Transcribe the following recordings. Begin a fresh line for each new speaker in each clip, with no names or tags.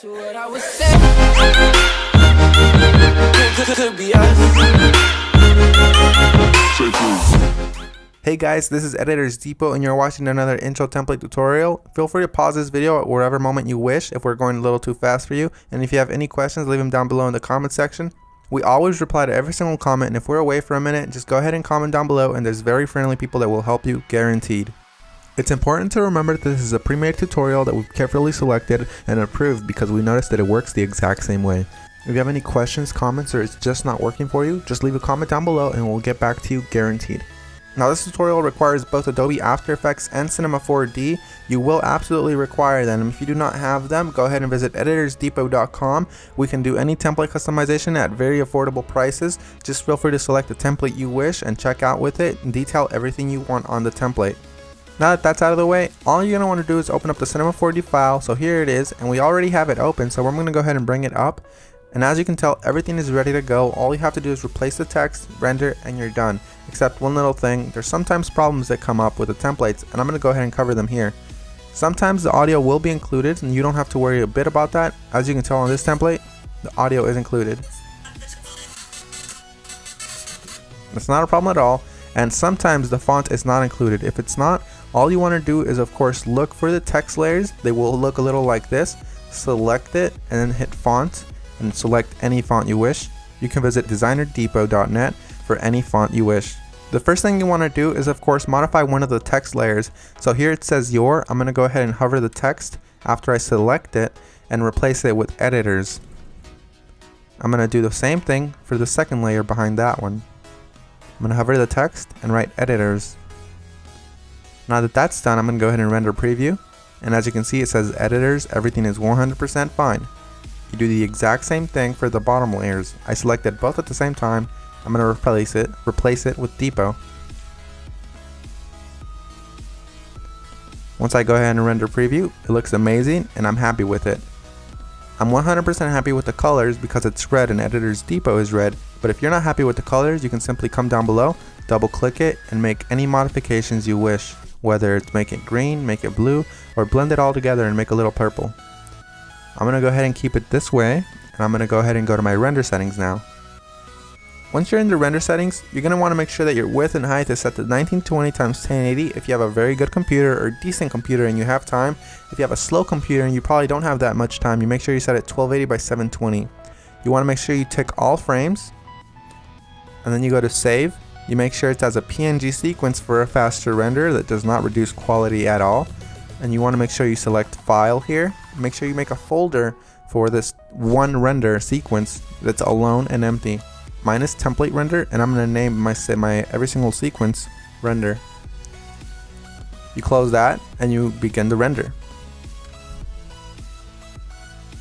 to what I was saying. Could be us.
Hey guys, this is EditorsDepot and you're watching another intro template tutorial. Feel free to pause this video at whatever moment you wish if we're going a little too fast for you. And if you have any questions, leave them down below in the comment section. We always reply to every single comment, and if we're away for a minute, just go ahead and comment down below and there's very friendly people that will help you, guaranteed. It's important to remember that this is a pre-made tutorial that we've carefully selected and approved because we noticed that it works the exact same way. If you have any questions, comments, or it's just not working for you, just leave a comment down below and we'll get back to you, guaranteed. Now this tutorial requires both Adobe After Effects and Cinema 4D. You will absolutely require them. If you do not have them, go ahead and visit EditorsDepot.com. We can do any template customization at very affordable prices. Just feel free to select the template you wish and check out with it and detail everything you want on the template. Now that that's out of the way, all you're going to want to do is open up the Cinema 4D file. So here it is, and we already have it open, so we're going to go ahead and bring it up. And as you can tell, everything is ready to go. All you have to do is replace the text, render, and you're done. Except one little thing, there's sometimes problems that come up with the templates, and I'm going to go ahead and cover them here. Sometimes the audio will be included, and you don't have to worry a bit about that. As you can tell on this template, the audio is included. It's not a problem at all. And sometimes the font is not included. If it's not, all you want to do is of course look for the text layers. They will look a little like this. Select it and then hit font and select any font you wish. You can visit designerdepot.net for any font you wish. The first thing you want to do is of course modify one of the text layers. So here it says your. I'm going to go ahead and hover the text after I select it and replace it with editors. I'm going to do the same thing for the second layer behind that one. I'm going to hover the text and write editors. Now that that's done, I'm going to go ahead and render preview. And as you can see, it says editors, everything is 100% fine. You do the exact same thing for the bottom layers. I selected both at the same time. I'm going to replace it with Depot. Once I go ahead and render preview, it looks amazing and I'm happy with it. I'm 100% happy with the colors because it's red and EditorsDepot is red, but if you're not happy with the colors, you can simply come down below, double click it, and make any modifications you wish, whether it's make it green, make it blue, or blend it all together and make a little purple. I'm going to go ahead and keep it this way, and I'm going to go ahead and go to my render settings now. Once you're in the render settings, you're going to want to make sure that your width and height is set to 1920 x 1080 if you have a very good computer or decent computer and you have time. If you have a slow computer and you probably don't have that much time, you make sure you set it 1280 by 720. You want to make sure you tick all frames, and then you go to save. You make sure it's as a PNG sequence for a faster render that does not reduce quality at all. And you want to make sure you select file here. Make sure you make a folder for this one render sequence that's alone and empty. Mine is template render, and I'm going to name my every single sequence render. You close that and you begin the render.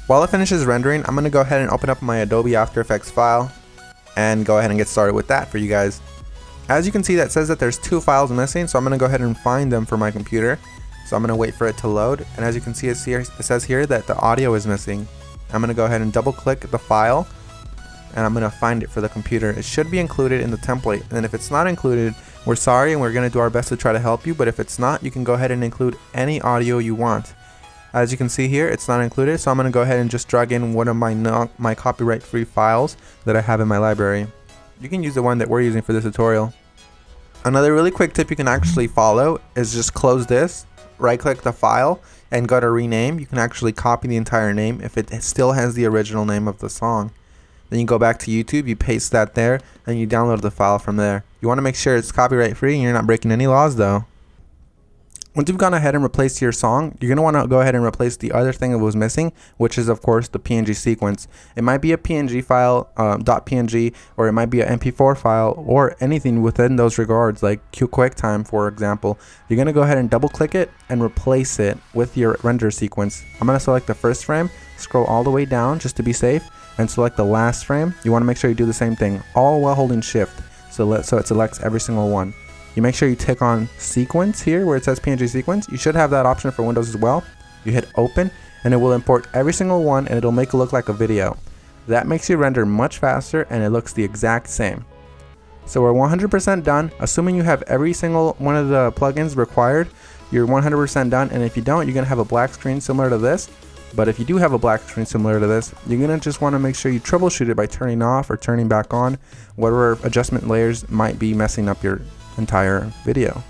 While it finishes rendering, I'm going to go ahead and open up my Adobe After Effects file and go ahead and get started with that for you guys. As you can see, that says that there's two files missing, so I'm going to go ahead and find them for my computer. So I'm going to wait for it to load, and as you can see, it says here that the audio is missing. I'm going to go ahead and double click the file, and I'm going to find it for the computer. It should be included in the template, and if it's not included, we're sorry and we're going to do our best to try to help you, but if it's not, you can go ahead and include any audio you want. As you can see here, it's not included, so I'm going to go ahead and just drag in one of my copyright-free files that I have in my library. You can use the one that we're using for this tutorial. Another really quick tip you can actually follow is just close this, right-click the file, and go to rename. You can actually copy the entire name if it still has the original name of the song. Then you go back to YouTube, you paste that there, and you download the file from there. You want to make sure it's copyright free and you're not breaking any laws though. Once you've gone ahead and replaced your song, you're going to want to go ahead and replace the other thing that was missing, which is of course the PNG sequence. It might be a PNG file, .png, or it might be an MP4 file, or anything within those regards, like QuickTime for example. You're going to go ahead and double click it and replace it with your render sequence. I'm going to select the first frame, scroll all the way down just to be safe, and select the last frame. You want to make sure you do the same thing, all while holding shift, so it selects every single one. You make sure you tick on sequence here where it says PNG sequence. You should have that option for Windows as well. You hit open and it will import every single one and it'll make it look like a video. That makes your render much faster and it looks the exact same. So we're 100% done. Assuming you have every single one of the plugins required, you're 100% done, and if you don't, you're going to have a black screen similar to this. But if you do have a black screen similar to this, you're gonna just want to make sure you troubleshoot it by turning off or turning back on whatever adjustment layers might be messing up your entire video.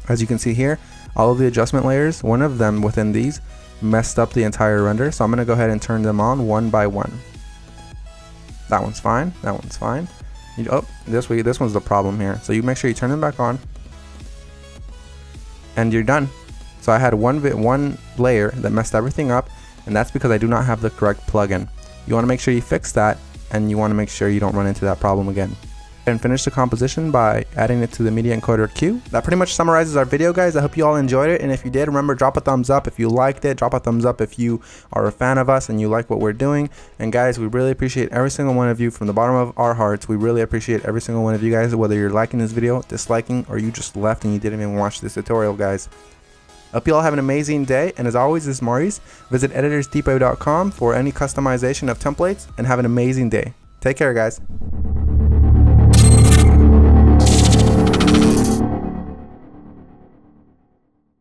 As you can see here, all of the adjustment layers, one of them within these messed up the entire render, so I'm gonna go ahead and turn them on one by one. That one's fine, that one's fine. Oh, this one's the problem here. So you make sure you turn them back on and you're done. So I had one layer that messed everything up, and that's because I do not have the correct plugin. You want to make sure you fix that, and you want to make sure you don't run into that problem again. And finish the composition by adding it to the media encoder queue. That pretty much summarizes our video, guys. I hope you all enjoyed it, and if you did, remember, drop a thumbs up if you liked it. Drop a thumbs up if you are a fan of us and you like what we're doing. And guys, we really appreciate every single one of you from the bottom of our hearts. We really appreciate every single one of you guys, whether you're liking this video, disliking, or you just left and you didn't even watch this tutorial, guys. Hope you all have an amazing day, and as always, this is Maurice. Visit EditorsDepot.com for any customization of templates, and have an amazing day. Take care, guys.